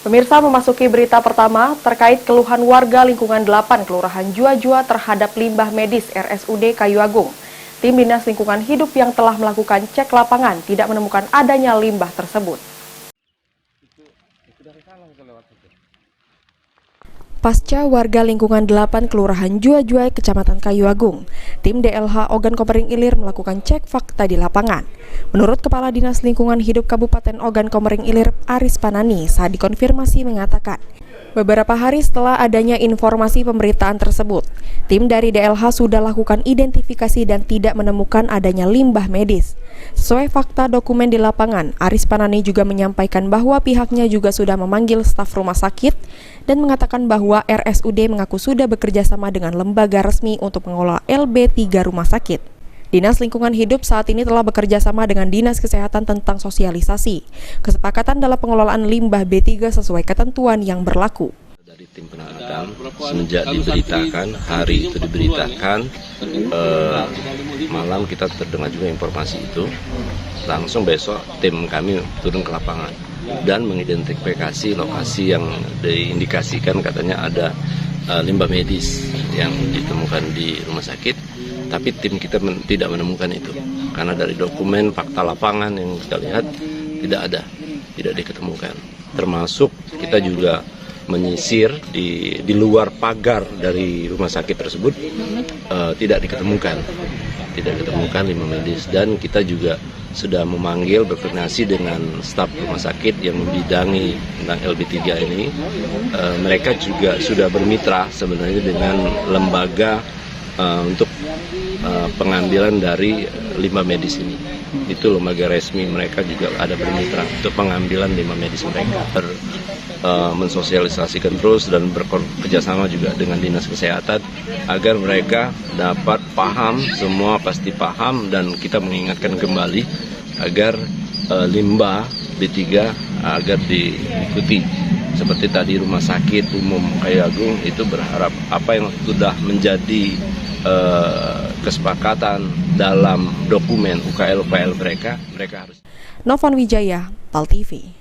Pemirsa, memasuki berita pertama terkait keluhan warga lingkungan 8 Kelurahan Jua-Jua terhadap limbah medis RSUD Kayu Agung. Tim Dinas Lingkungan Hidup yang telah melakukan cek lapangan tidak menemukan adanya limbah tersebut. Pasca warga lingkungan 8 Kelurahan Jua-Jua Kecamatan Kayu Agung, tim DLH Ogan Komering Ilir melakukan cek fakta di lapangan. Menurut Kepala Dinas Lingkungan Hidup Kabupaten Ogan Komering Ilir, Aris Panani, saat dikonfirmasi mengatakan, beberapa hari setelah adanya informasi pemberitaan tersebut, tim dari DLH sudah lakukan identifikasi dan tidak menemukan adanya limbah medis. Sesuai fakta dokumen di lapangan, Aris Panani juga menyampaikan bahwa pihaknya juga sudah memanggil staf rumah sakit dan mengatakan bahwa RSUD mengaku sudah bekerja sama dengan lembaga resmi untuk mengelola LB3 rumah sakit. Dinas Lingkungan Hidup saat ini telah bekerja sama dengan Dinas Kesehatan tentang sosialisasi kesepakatan dalam pengelolaan limbah B3 sesuai ketentuan yang berlaku. Dari tim penanganan, semenjak diberitakan, hari itu diberitakan, malam kita terdengar juga informasi itu, langsung besok tim kami turun ke lapangan dan mengidentifikasi lokasi yang diindikasikan katanya ada limbah medis yang ditemukan di rumah sakit, tapi tim kita tidak menemukan itu karena dari dokumen fakta lapangan yang kita lihat tidak diketemukan. Termasuk kita juga menyisir di luar pagar dari rumah sakit tersebut, tidak diketemukan limbah medis, dan kita juga sudah memanggil berkoordinasi dengan staf rumah sakit yang membidangi tentang LB3 ini. Mereka juga sudah bermitra sebenarnya dengan lembaga untuk pengambilan dari limbah medis ini. Itu lembaga resmi, mereka juga ada bermitra untuk pengambilan limbah medis mereka. Mensosialisasikan terus dan bekerjasama juga dengan Dinas Kesehatan agar mereka dapat paham, semua pasti paham, dan kita mengingatkan kembali agar limbah B3 agar diikuti. Seperti tadi Rumah Sakit Umum Kayu Agung itu berharap apa yang sudah menjadi kesepakatan dalam dokumen UKL mereka harus. Novan Wijaya, PAL TV.